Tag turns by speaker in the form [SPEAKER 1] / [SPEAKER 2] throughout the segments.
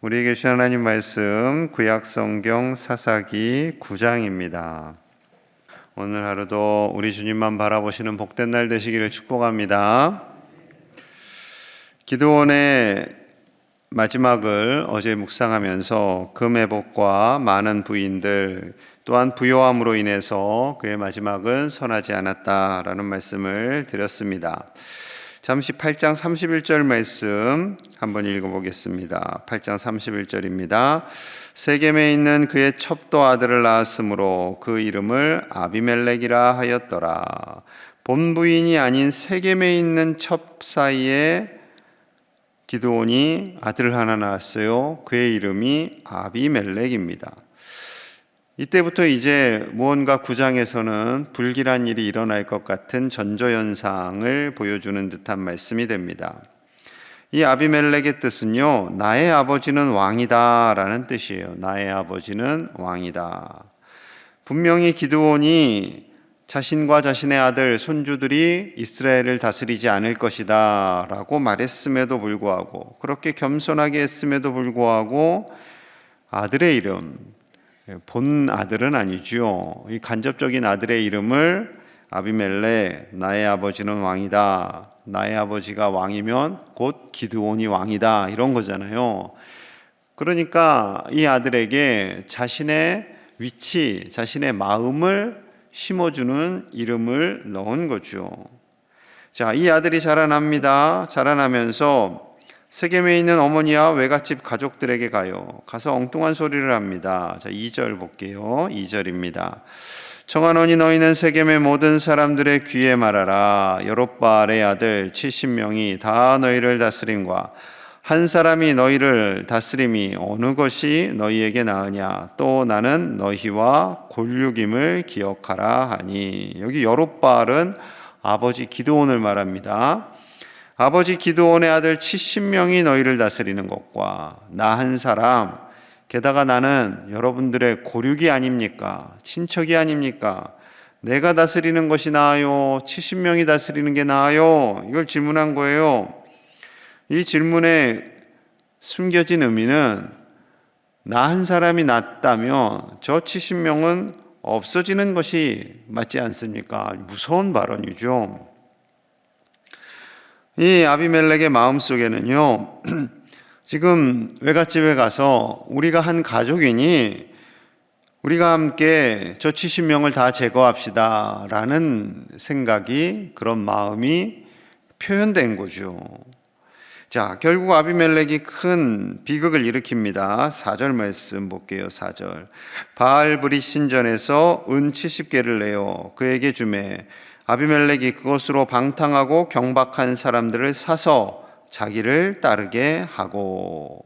[SPEAKER 1] 우리에게 주신 하나님 말씀 구약 성경 사사기 9장입니다. 오늘 하루도 우리 주님만 바라보시는 복된 날 되시기를 축복합니다. 기드온의 마지막을 어제 묵상하면서 금애복과 많은 부인들 또한 부요함으로 인해서 그의 마지막은 선하지 않았다라는 말씀을 드렸습니다. 잠시 8장 31절 말씀 한번 읽어보겠습니다. 8장 31절입니다. 세겜에 있는 그의 첩도 아들을 낳았으므로 그 이름을 아비멜렉이라 하였더라. 본부인이 아닌 세겜에 있는 첩 사이에 기드온이 아들을 하나 낳았어요. 그의 이름이 아비멜렉입니다. 이때부터 이제 무언가 9장에서는 불길한 일이 일어날 것 같은 전조현상을 보여주는 듯한 말씀이 됩니다. 이 아비멜렉의 뜻은요, 나의 아버지는 왕이다 라는 뜻이에요. 나의 아버지는 왕이다. 분명히 기드온이 자신과 자신의 아들, 손주들이 이스라엘을 다스리지 않을 것이다 라고 말했음에도 불구하고, 그렇게 겸손하게 했음에도 불구하고 아들의 이름, 본 아들은 아니죠. 이 간접적인 아들의 이름을 아비멜렉, 나의 아버지는 왕이다. 나의 아버지가 왕이면 곧 기드온이 왕이다. 이런 거잖아요. 그러니까 이 아들에게 자신의 위치, 자신의 마음을 심어주는 이름을 넣은 거죠. 자, 이 아들이 자라납니다. 자라나면서 세겜에 있는 어머니와 외갓집 가족들에게 가서 엉뚱한 소리를 합니다. 자, 2절 볼게요. 2절입니다. 청하노니 너희는 세겜의 모든 사람들의 귀에 말하라. 여롯바알의 아들 70명이 다 너희를 다스림과 한 사람이 너희를 다스림이 어느 것이 너희에게 나으냐. 또 나는 너희와 골육임을 기억하라 하니. 여기 여롯바알은 아버지 기드온을 말합니다. 아버지 기드온의 아들 70명이 너희를 다스리는 것과 나 한 사람, 게다가 나는 여러분들의 고륙이 아닙니까? 친척이 아닙니까? 내가 다스리는 것이 나아요? 70명이 다스리는 게 나아요? 이걸 질문한 거예요. 이 질문에 숨겨진 의미는 나 한 사람이 낫다면 저 70명은 없어지는 것이 맞지 않습니까? 무서운 발언이죠. 이 아비멜렉의 마음속에는요, 지금 외갓집에 가서 우리가 한 가족이니 우리가 함께 저 70명을 다 제거합시다 라는 생각이, 그런 마음이 표현된 거죠. 자, 결국 아비멜렉이 큰 비극을 일으킵니다. 4절 말씀 볼게요. 4절. 바알브릿 신전에서 은 70개를 내어 그에게 주매 아비멜렉이 그것으로 방탕하고 경박한 사람들을 사서 자기를 따르게 하고.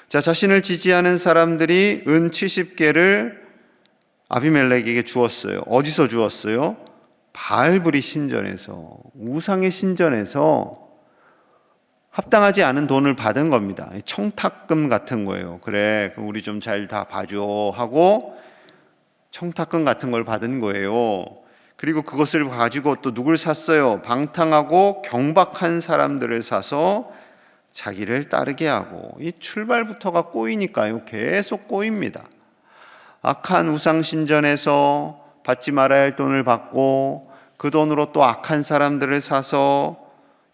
[SPEAKER 1] 자, 자신을 지지하는 사람들이 은 70개를 아비멜렉에게 주었어요. 어디서 주었어요? 바알브릿 신전에서, 우상의 신전에서 합당하지 않은 돈을 받은 겁니다. 청탁금 같은 거예요. 그래, 우리 좀 잘 다 봐줘 하고 청탁금 같은 걸 받은 거예요. 그리고 그것을 가지고 또 누굴 샀어요? 방탕하고 경박한 사람들을 사서 자기를 따르게 하고. 이 출발부터가 꼬이니까요, 계속 꼬입니다. 악한 우상신전에서 받지 말아야 할 돈을 받고 그 돈으로 또 악한 사람들을 사서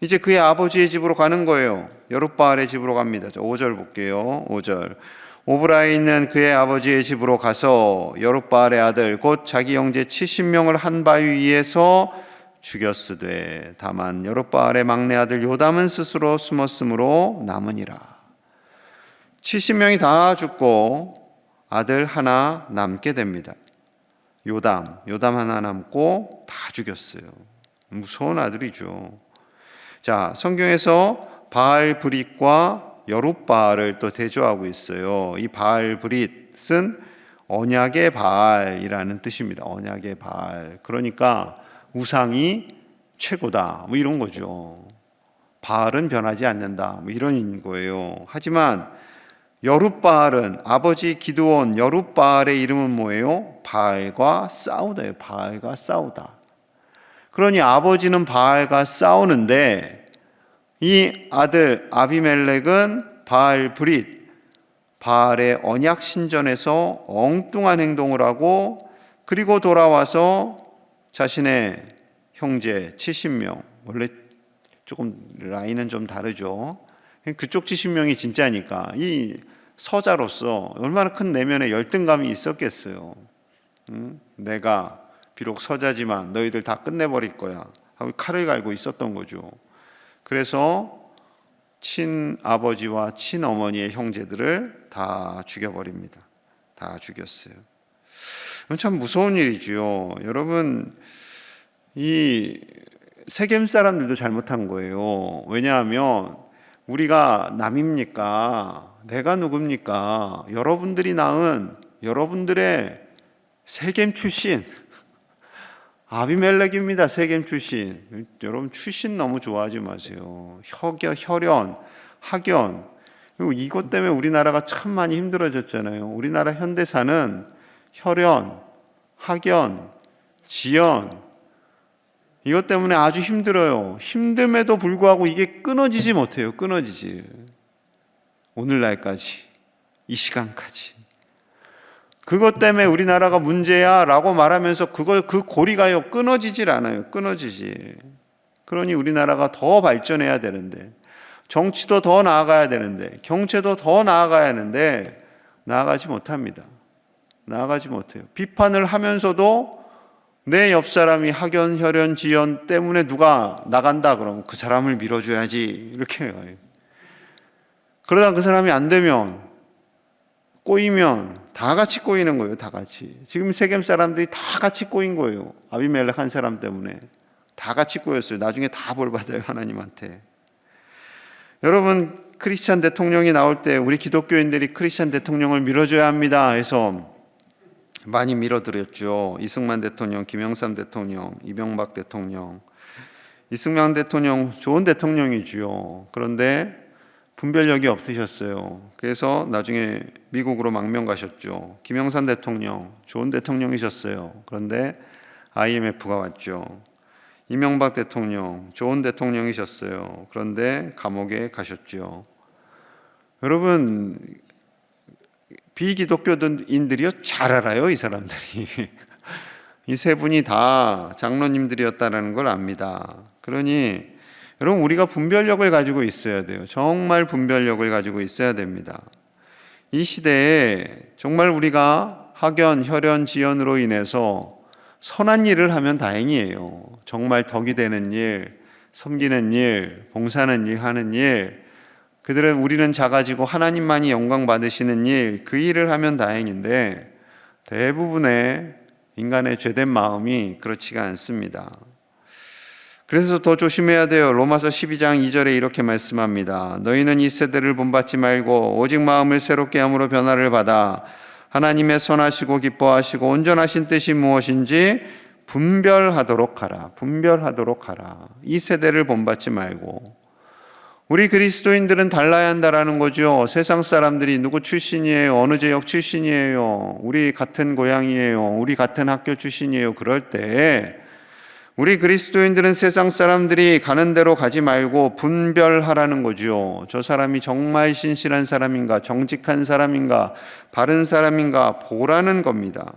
[SPEAKER 1] 이제 그의 아버지의 집으로 가는 거예요. 여롯바알의 집으로 갑니다. 5절 볼게요. 5절. 오브라에 있는 그의 아버지의 집으로 가서 여롯바알의 아들 곧 자기 형제 70명을 한 바위 위에서 죽였으되 다만 여롯바알의 막내 아들 요담은 스스로 숨었으므로 남으니라. 70명이 다 죽고 아들 하나 남게 됩니다. 요담 하나 남고 다 죽였어요. 무서운 아들이죠. 자, 성경에서 바알브릿과 여롯바알을 또 대조하고 있어요. 이 바알브릿은 언약의 바알이라는 뜻입니다. 언약의 바알. 그러니까 우상이 최고다, 뭐 이런 거죠. 바알은 변하지 않는다, 뭐 이런 거예요. 하지만 여룻바알은, 아버지 기드온 여룻바알의 이름은 뭐예요? 바알과 싸우다예요. 바알과 싸우다. 그러니 아버지는 바알과 싸우는데 이 아들 아비멜렉은 바알브릿, 바알의 언약 신전에서 엉뚱한 행동을 하고 그리고 돌아와서 자신의 형제 70명, 원래 조금 라인은 좀 다르죠. 그쪽 70명이 진짜니까 이 서자로서 얼마나 큰 내면의 열등감이 있었겠어요. 내가 비록 서자지만 너희들 다 끝내버릴 거야 하고 칼을 갈고 있었던 거죠. 그래서 친아버지와 친어머니의 형제들을 다 죽여버립니다. 다 죽였어요. 이건 참 무서운 일이죠. 여러분, 이 세겜 사람들도 잘못한 거예요. 왜냐하면 우리가 남입니까? 내가 누굽니까? 여러분들이 낳은 여러분들의 세겜 출신 아비멜렉입니다. 세겜 출신. 여러분 출신 너무 좋아하지 마세요. 혈연, 학연. 그리고 이것 때문에 우리나라가 참 많이 힘들어졌잖아요. 우리나라 현대사는 혈연, 학연, 지연 이것 때문에 아주 힘들어요. 힘듦에도 불구하고 이게 끊어지지 못해요. 끊어지지. 오늘날까지, 이 시간까지. 그것 때문에 우리나라가 문제야 라고 말하면서 그 고리가요 끊어지질 않아요. 끊어지지. 그러니 우리나라가 더 발전해야 되는데, 정치도 더 나아가야 되는데, 경제도 더 나아가야 하는데 나아가지 못합니다. 나아가지 못해요. 비판을 하면서도 내 옆 사람이 학연, 혈연, 지연 때문에 누가 나간다 그러면 그 사람을 밀어줘야지 이렇게 해요. 그러다 그 사람이 안 되면, 꼬이면 다 같이 꼬이는 거예요. 다 같이. 지금 세겜 사람들이 다 같이 꼬인 거예요. 아비멜렉 한 사람 때문에 다 같이 꼬였어요. 나중에 다 벌 받아요, 하나님한테. 여러분, 크리스찬 대통령이 나올 때 우리 기독교인들이 크리스찬 대통령을 밀어줘야 합니다 해서 많이 밀어드렸죠. 이승만 대통령, 김영삼 대통령, 이명박 대통령. 이승만 대통령 좋은 대통령이지요. 그런데 분별력이 없으셨어요. 그래서 나중에 미국으로 망명 가셨죠. 김영삼 대통령 좋은 대통령이셨어요. 그런데 IMF가 왔죠. 이명박 대통령 좋은 대통령이셨어요. 그런데 감옥에 가셨죠. 여러분, 비기독교인들이요 잘 알아요. 이 사람들이 이 세 분이 다 장로님들이었다는 걸 압니다. 그러니 여러분, 우리가 분별력을 가지고 있어야 돼요. 정말 분별력을 가지고 있어야 됩니다. 이 시대에 정말 우리가 학연, 혈연, 지연으로 인해서 선한 일을 하면 다행이에요. 정말 덕이 되는 일, 섬기는 일, 봉사하는 일, 하는 일, 우리는 작아지고 하나님만이 영광 받으시는 일, 그 일을 하면 다행인데 대부분의 인간의 죄된 마음이 그렇지가 않습니다. 그래서 더 조심해야 돼요. 로마서 12장 2절에 이렇게 말씀합니다. 너희는 이 세대를 본받지 말고 오직 마음을 새롭게 함으로 변화를 받아 하나님의 선하시고 기뻐하시고 온전하신 뜻이 무엇인지 분별하도록 하라. 분별하도록 하라. 이 세대를 본받지 말고. 우리 그리스도인들은 달라야 한다라는 거죠. 세상 사람들이 누구 출신이에요? 어느 지역 출신이에요? 우리 같은 고향이에요? 우리 같은 학교 출신이에요? 그럴 때 우리 그리스도인들은 세상 사람들이 가는 대로 가지 말고 분별하라는 거죠. 저 사람이 정말 신실한 사람인가, 정직한 사람인가, 바른 사람인가 보라는 겁니다.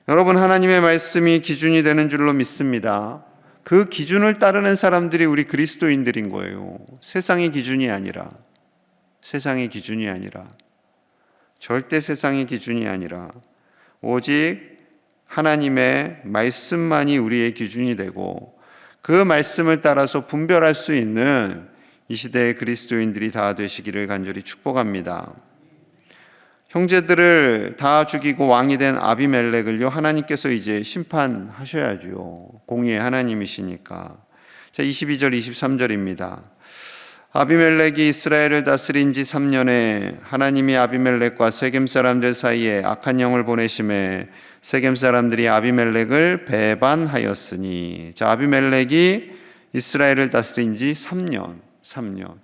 [SPEAKER 1] 여러분, 하나님의 말씀이 기준이 되는 줄로 믿습니다. 그 기준을 따르는 사람들이 우리 그리스도인들인 거예요. 세상의 기준이 아니라, 세상의 기준이 아니라, 절대 세상의 기준이 아니라 오직 하나님의 말씀만이 우리의 기준이 되고 그 말씀을 따라서 분별할 수 있는 이 시대의 그리스도인들이 다 되시기를 간절히 축복합니다. 형제들을 다 죽이고 왕이 된 아비멜렉을요, 하나님께서 이제 심판하셔야죠. 공의의 하나님이시니까. 자, 22절 23절입니다. 아비멜렉이 이스라엘을 다스린 지 3년에 하나님이 아비멜렉과 세겜 사람들 사이에 악한 영을 보내심에 세겜 사람들이 아비멜렉을 배반하였으니. 자, 아비멜렉이 이스라엘을 다스린 지 3년.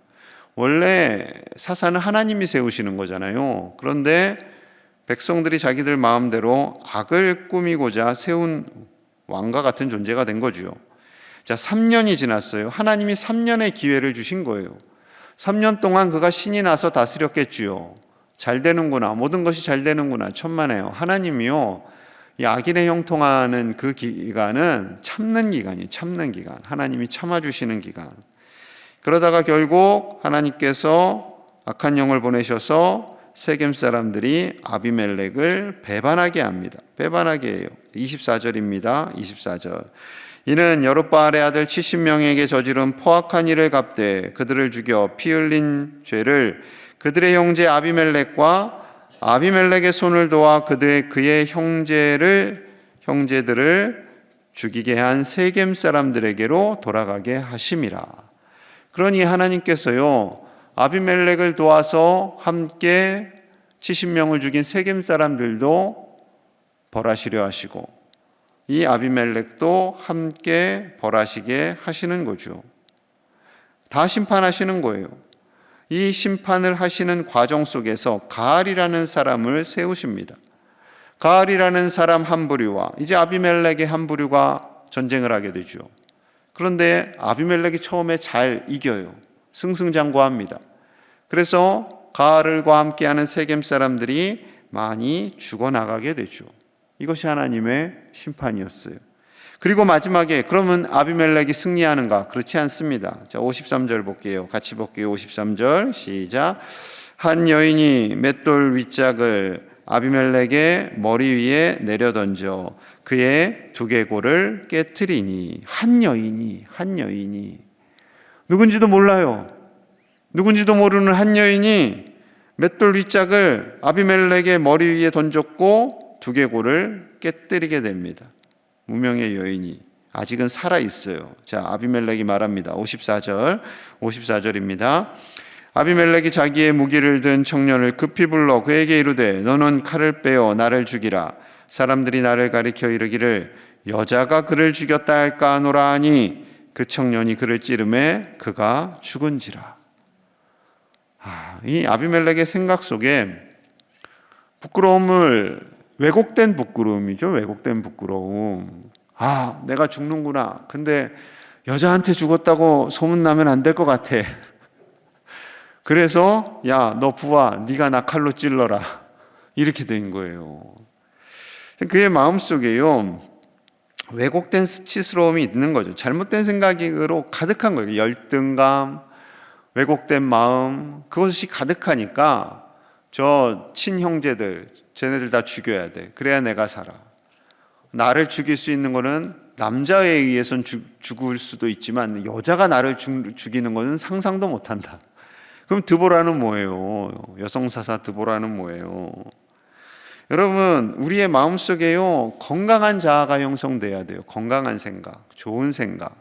[SPEAKER 1] 원래 사사는 하나님이 세우시는 거잖아요. 그런데 백성들이 자기들 마음대로 악을 꾸미고자 세운 왕과 같은 존재가 된 거죠. 자, 3년이 지났어요. 하나님이 3년의 기회를 주신 거예요. 3년 동안 그가 신이 나서 다스렸겠지요. 잘 되는구나, 모든 것이 잘 되는구나, 천만에요. 하나님이요, 이 악인의 형통하는 그 기간은 참는 기간이에요. 참는 기간. 하나님이 참아주시는 기간. 그러다가 결국 하나님께서 악한 영을 보내셔서 세겜 사람들이 아비멜렉을 배반하게 합니다. 배반하게 해요. 24절입니다. 24절. 이는 여룻바알의 아들 70명에게 저지른 포악한 일을 갚되 그들을 죽여 피 흘린 죄를 그들의 형제 아비멜렉과 아비멜렉의 손을 도와 그의 형제들을 죽이게 한 세겜 사람들에게로 돌아가게 하심이라. 그러니 하나님께서요, 아비멜렉을 도와서 함께 70명을 죽인 세겜 사람들도 벌하시려 하시고 이 아비멜렉도 함께 벌하시게 하시는 거죠. 다 심판하시는 거예요. 이 심판을 하시는 과정 속에서 가알이라는 사람을 세우십니다. 가알이라는 사람 한 부류와 이제 아비멜렉의 한 부류가 전쟁을 하게 되죠. 그런데 아비멜렉이 처음에 잘 이겨요. 승승장구합니다. 그래서 가알과 함께하는 세겜 사람들이 많이 죽어나가게 되죠. 이것이 하나님의 심판이었어요. 그리고 마지막에 그러면 아비멜렉이 승리하는가? 그렇지 않습니다. 자, 53절 볼게요. 같이 볼게요. 53절 시작. 한 여인이 맷돌 윗짝을 아비멜렉의 머리 위에 내려던져 그의 두개골을 깨트리니. 한 여인이 누군지도 몰라요. 누군지도 모르는 한 여인이 맷돌 윗짝을 아비멜렉의 머리 위에 던졌고 두개골을 깨뜨리게 됩니다. 무명의 여인이 아직은 살아있어요. 자, 아비멜렉이 말합니다. 54절입니다. 아비멜렉이 자기의 무기를 든 청년을 급히 불러 그에게 이르되 너는 칼을 빼어 나를 죽이라. 사람들이 나를 가리켜 이르기를 여자가 그를 죽였다 할까 하노라 하니 그 청년이 그를 찌르매 그가 죽은지라. 이 아비멜렉의 생각 속에 왜곡된 부끄러움이죠. 왜곡된 부끄러움. 내가 죽는구나. 근데 여자한테 죽었다고 소문나면 안 될 것 같아. 그래서 야, 너 부하, 네가 나 칼로 찔러라. 이렇게 된 거예요. 그의 마음속에요, 왜곡된 수치스러움이 있는 거죠. 잘못된 생각으로 가득한 거예요. 열등감, 왜곡된 마음, 그것이 가득하니까 저 친형제들, 쟤네들 다 죽여야 돼. 그래야 내가 살아. 나를 죽일 수 있는 거는 남자에 의해서는 죽을 수도 있지만 여자가 나를 죽이는 것은 상상도 못한다. 그럼 드보라는 뭐예요? 여성사사 드보라는 뭐예요? 여러분, 우리의 마음속에요, 건강한 자아가 형성돼야 돼요. 건강한 생각, 좋은 생각.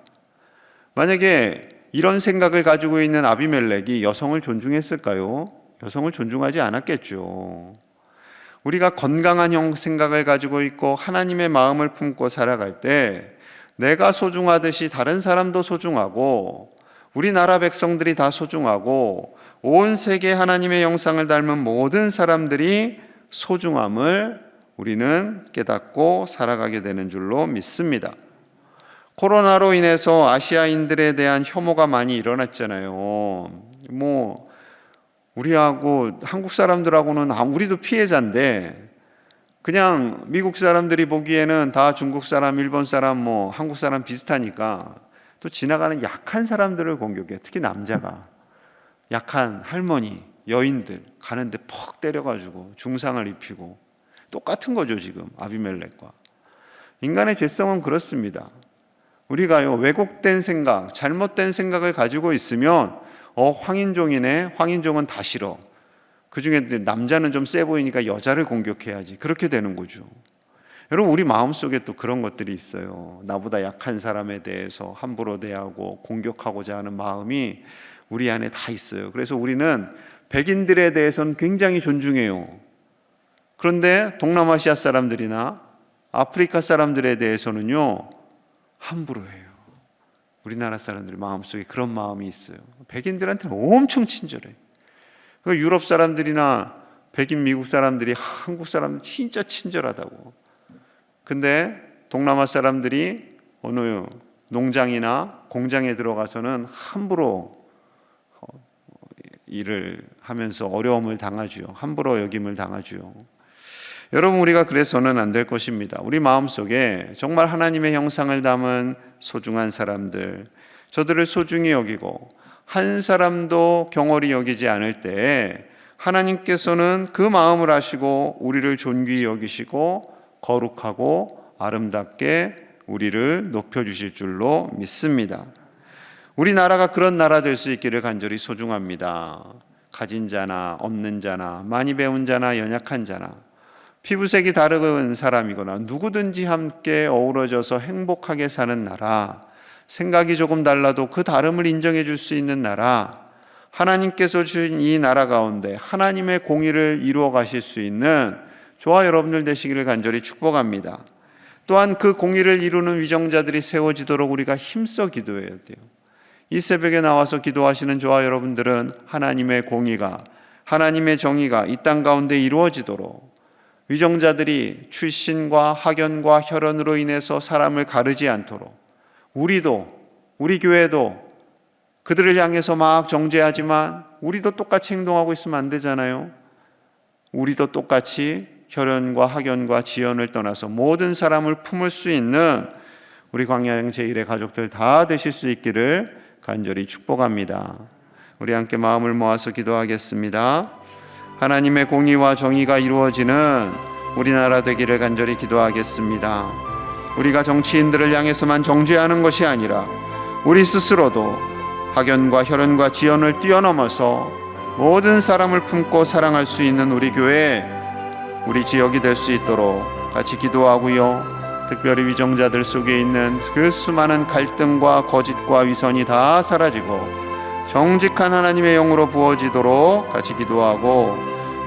[SPEAKER 1] 만약에 이런 생각을 가지고 있는 아비멜렉이 여성을 존중했을까요? 여성을 존중하지 않았겠죠. 우리가 건강한 생각을 가지고 있고 하나님의 마음을 품고 살아갈 때 내가 소중하듯이 다른 사람도 소중하고 우리나라 백성들이 다 소중하고 온 세계 하나님의 형상을 닮은 모든 사람들이 소중함을 우리는 깨닫고 살아가게 되는 줄로 믿습니다. 코로나로 인해서 아시아인들에 대한 혐오가 많이 일어났잖아요. 우리하고 한국 사람들하고는 우리도 피해자인데 그냥 미국 사람들이 보기에는 다 중국 사람, 일본 사람, 한국 사람 비슷하니까 또 지나가는 약한 사람들을 공격해. 특히 남자가 약한 할머니, 여인들 가는데 퍽 때려가지고 중상을 입히고 똑같은 거죠. 지금 아비멜렉과 인간의 죄성은 그렇습니다. 우리가요, 왜곡된 생각, 잘못된 생각을 가지고 있으면 황인종이네. 황인종은 다 싫어. 그중에 남자는 좀 세 보이니까 여자를 공격해야지. 그렇게 되는 거죠. 여러분, 우리 마음속에 또 그런 것들이 있어요. 나보다 약한 사람에 대해서 함부로 대하고 공격하고자 하는 마음이 우리 안에 다 있어요. 그래서 우리는 백인들에 대해서는 굉장히 존중해요. 그런데 동남아시아 사람들이나 아프리카 사람들에 대해서는요, 함부로 해요. 우리나라 사람들 마음속에 그런 마음이 있어요. 백인들한테는 엄청 친절해요. 유럽 사람들이나 백인 미국 사람들이 한국 사람들 진짜 친절하다고. 근데 동남아 사람들이 어느 농장이나 공장에 들어가서는 함부로 일을 하면서 어려움을 당하지요. 함부로 여김을 당하지요. 여러분, 우리가 그래서는 안 될 것입니다. 우리 마음속에 정말 하나님의 형상을 담은 소중한 사람들, 저들을 소중히 여기고 한 사람도 경홀히 여기지 않을 때에 하나님께서는 그 마음을 아시고 우리를 존귀히 여기시고 거룩하고 아름답게 우리를 높여주실 줄로 믿습니다. 우리나라가 그런 나라 될 수 있기를 간절히 소중합니다. 가진 자나 없는 자나 많이 배운 자나 연약한 자나 피부색이 다른 사람이거나 누구든지 함께 어우러져서 행복하게 사는 나라, 생각이 조금 달라도 그 다름을 인정해 줄 수 있는 나라, 하나님께서 주신 이 나라 가운데 하나님의 공의를 이루어 가실 수 있는 저와 여러분들 되시기를 간절히 축복합니다. 또한 그 공의를 이루는 위정자들이 세워지도록 우리가 힘써 기도해야 돼요. 이 새벽에 나와서 기도하시는 저와 여러분들은 하나님의 공의가, 하나님의 정의가 이 땅 가운데 이루어지도록 위정자들이 출신과 학연과 혈연으로 인해서 사람을 가르지 않도록 우리도, 우리 교회도 그들을 향해서 막 정죄하지만 우리도 똑같이 행동하고 있으면 안 되잖아요. 우리도 똑같이 혈연과 학연과 지연을 떠나서 모든 사람을 품을 수 있는 우리 광야행 제1의 가족들 다 되실 수 있기를 간절히 축복합니다. 우리 함께 마음을 모아서 기도하겠습니다. 하나님의 공의와 정의가 이루어지는 우리나라 되기를 간절히 기도하겠습니다. 우리가 정치인들을 향해서만 정죄하는 것이 아니라 우리 스스로도 학연과 혈연과 지연을 뛰어넘어서 모든 사람을 품고 사랑할 수 있는 우리 교회, 우리 지역이 될 수 있도록 같이 기도하고요. 특별히 위정자들 속에 있는 그 수많은 갈등과 거짓과 위선이 다 사라지고 정직한 하나님의 영으로 부어지도록 같이 기도하고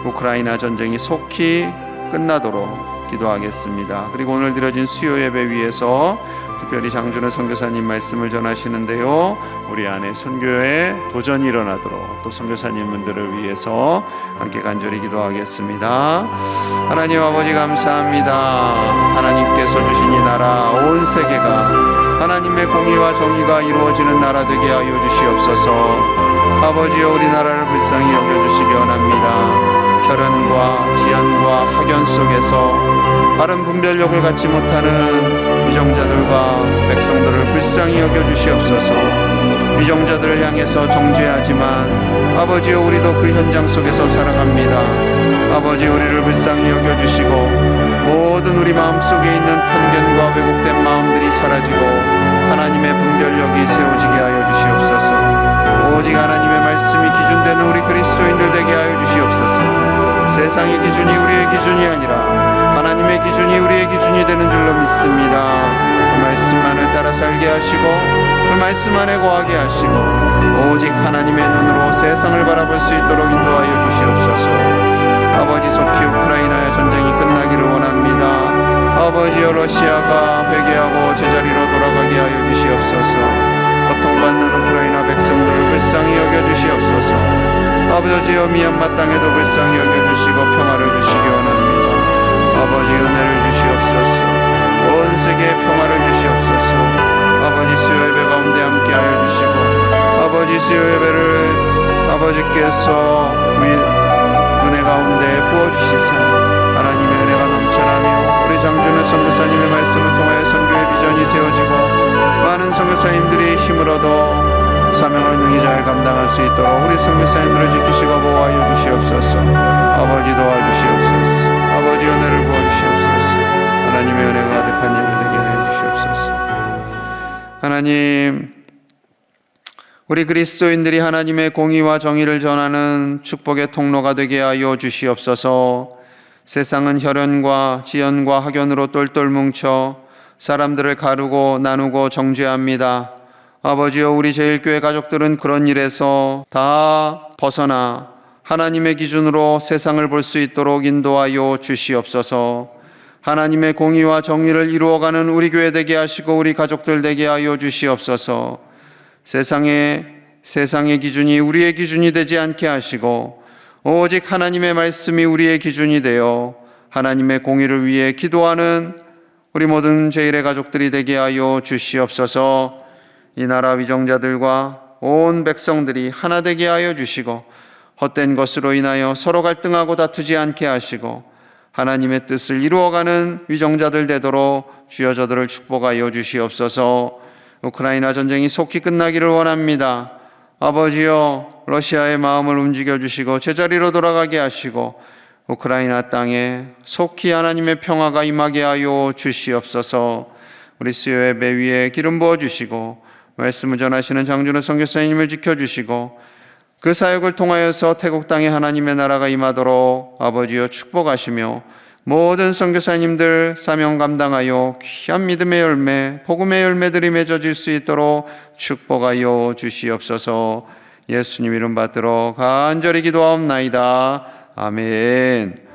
[SPEAKER 1] 우크라이나 전쟁이 속히 끝나도록 기도하겠습니다. 그리고 오늘 드려진 수요 예배 위해서 특별히 장준호 선교사님 말씀을 전하시는데요, 우리 안에 선교에 도전이 일어나도록 또 선교사님들을 위해서 함께 간절히 기도하겠습니다. 하나님 아버지 감사합니다. 하나님께서 주신 이 나라 온 세계가 하나님의 공의와 정의가 이루어지는 나라 되게 하여 주시옵소서. 아버지여, 우리나라를 불쌍히 여겨주시기 원합니다. 혈연과 지연과 학연 속에서 바른 분별력을 갖지 못하는 위정자들과 백성들을 불쌍히 여겨주시옵소서. 위정자들을 향해서 정죄하지만 아버지여, 우리도 그 현장 속에서 살아갑니다. 아버지, 우리를 불쌍히 여겨주시고 모든 우리 마음속에 있는 편견과 왜곡된 마음들이 사라지고 하나님의 분별력이 세워지게 하여 주시옵소서. 오직 하나님의 말씀이 기준되는 우리 그리스도인들 되게 하여 주시옵소서. 세상의 기준이 우리의 기준이 아니라 하나님의 기준이 우리의 기준이 되는 줄로 믿습니다. 그 말씀만을 따라 살게 하시고 그 말씀 안에 거하게 하시고 오직 하나님의 눈으로 세상을 바라볼 수 있도록 인도하여 주시옵소서. 아버지, 속히 우크라이나의 전쟁이 끝나기를 원합니다. 아버지여, 러시아가 회개하고 제자리로 돌아가게 하여 주시옵소서. 고통받는 우크라이나 백성들을 불쌍히 여겨주시옵소서. 아버지여, 미얀마 땅에도 불쌍히 여겨주시고 평화를 주시기 원합니다. 아버지, 은혜를 주시옵소서. 온 세계에 평화를 주시옵소서. 아버지, 수요 예배 가운데 함께하여 주시고 아버지, 수요 예배를 아버지께서 은혜 가운데 부어주시사 하나님의 은혜가 넘쳐나며 우리 장준호 선교사님의 말씀을 통하여 선교의 비전이 세워지고 많은 선교사님들이 힘을 얻어 사명을 능히 잘 감당할 수 있도록 우리 선교사님들을 지키시고 보호하여 주시옵소서. 아버지, 도와주시옵소서. 아버지, 은혜를 부어주시옵소서. 하나님의 은혜가 가득한 예배 되게 하여 주시옵소서. 하나님, 우리 그리스도인들이 하나님의 공의와 정의를 전하는 축복의 통로가 되게 하여 주시옵소서. 세상은 혈연과 지연과 학연으로 똘똘 뭉쳐 사람들을 가르고 나누고 정죄합니다. 아버지여, 우리 제일교회 가족들은 그런 일에서 다 벗어나 하나님의 기준으로 세상을 볼 수 있도록 인도하여 주시옵소서. 하나님의 공의와 정의를 이루어가는 우리 교회 되게 하시고 우리 가족들 되게 하여 주시옵소서. 세상의 기준이 우리의 기준이 되지 않게 하시고 오직 하나님의 말씀이 우리의 기준이 되어 하나님의 공의를 위해 기도하는 우리 모든 제1의 가족들이 되게 하여 주시옵소서. 이 나라 위정자들과 온 백성들이 하나 되게 하여 주시고 헛된 것으로 인하여 서로 갈등하고 다투지 않게 하시고 하나님의 뜻을 이루어가는 위정자들 되도록 주여 저들을 축복하여 주시옵소서. 우크라이나 전쟁이 속히 끝나기를 원합니다. 아버지여, 러시아의 마음을 움직여 주시고 제자리로 돌아가게 하시고 우크라이나 땅에 속히 하나님의 평화가 임하게 하여 주시옵소서. 우리 수요 예배 위에 기름 부어 주시고 말씀을 전하시는 장준호 선교사님을 지켜주시고 그 사역을 통하여서 태국 땅에 하나님의 나라가 임하도록 아버지여 축복하시며 모든 선교사님들 사명 감당하여 귀한 믿음의 열매, 복음의 열매들이 맺어질 수 있도록 축복하여 주시옵소서. 예수님 이름 받들어 간절히 기도하옵나이다. 아멘.